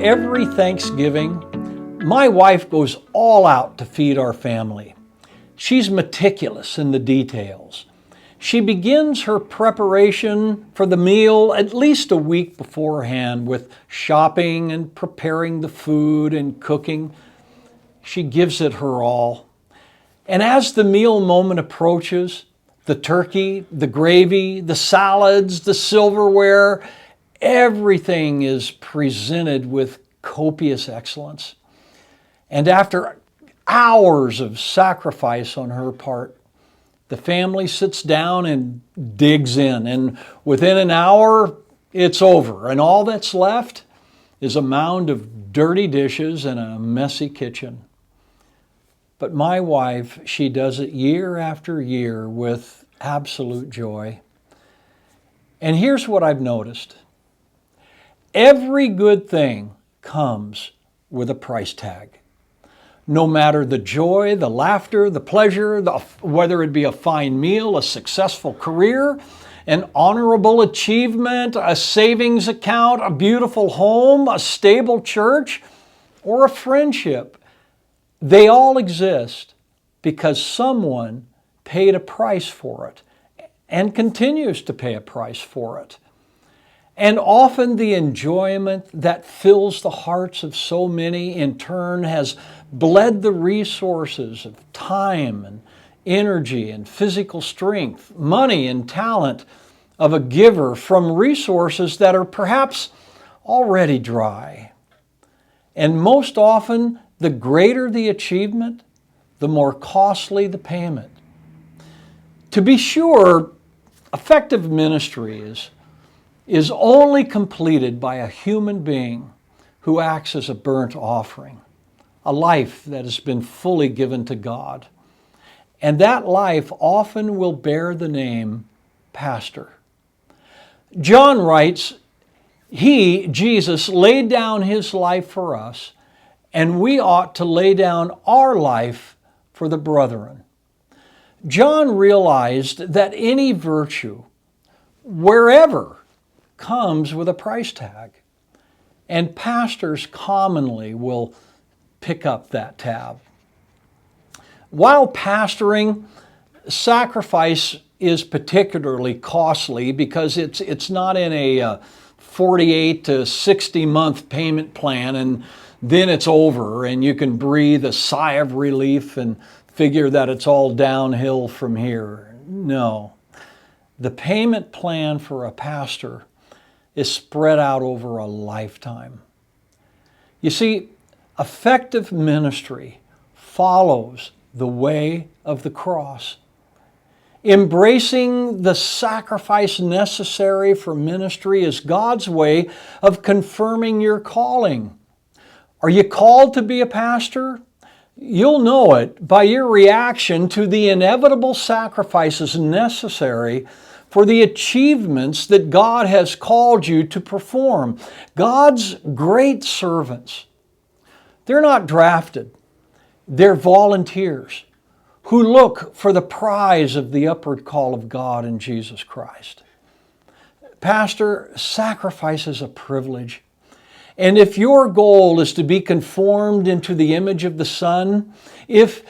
every Thanksgiving, my wife goes all out to feed our family. She's meticulous in the details. She begins her preparation for the meal at least a week beforehand with shopping and preparing the food and cooking. She gives it her all. And as the meal moment approaches, the turkey, the gravy, the salads, the silverware, everything is presented with copious excellence. And after hours of sacrifice on her part, the family sits down and digs in. And within an hour, it's over. And all that's left is a mound of dirty dishes and a messy kitchen. But my wife, she does it year after year with absolute joy. And here's what I've noticed. Every good thing comes with a price tag. No matter the joy, the laughter, the pleasure, whether it be a fine meal, a successful career, an honorable achievement, a savings account, a beautiful home, a stable church, or a friendship, they all exist because someone paid a price for it and continues to pay a price for it. And often the enjoyment that fills the hearts of so many in turn has bled the resources of time and energy and physical strength, money and talent of a giver from resources that are perhaps already dry. And most often, the greater the achievement, the more costly the payment. To be sure, effective ministry is only completed by a human being who acts as a burnt offering, a life that has been fully given to God. And that life often will bear the name pastor. John writes, He, Jesus, laid down His life for us, and we ought to lay down our life for the brethren. John realized that any virtue, wherever, comes with a price tag. And pastors commonly will pick up that tab. While pastoring, sacrifice is particularly costly because it's not in a 48 to 60 month payment plan and then it's over and you can breathe a sigh of relief and figure that it's all downhill from here. No. The payment plan for a pastor is spread out over a lifetime. You see, effective ministry follows the way of the cross. Embracing the sacrifice necessary for ministry is God's way of confirming your calling. Are you called to be a pastor? You'll know it by your reaction to the inevitable sacrifices necessary for the achievements that God has called you to perform. God's great servants, they're not drafted. They're volunteers who look for the prize of the upward call of God in Jesus Christ. Pastor, sacrifice is a privilege. And if your goal is to be conformed into the image of the Son, if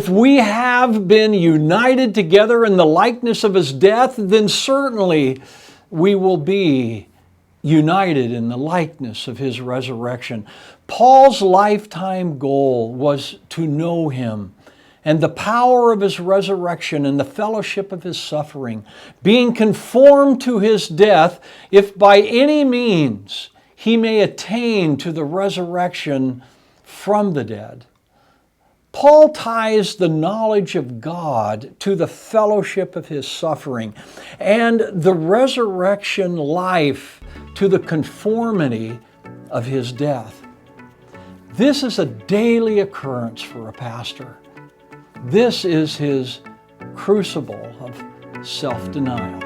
we have been united together in the likeness of His death, then certainly we will be united in the likeness of His resurrection. Paul's lifetime goal was to know Him and the power of His resurrection and the fellowship of His suffering, being conformed to His death, if by any means he may attain to the resurrection from the dead. Paul ties the knowledge of God to the fellowship of His suffering and the resurrection life to the conformity of His death. This is a daily occurrence for a pastor. This is his crucible of self-denial.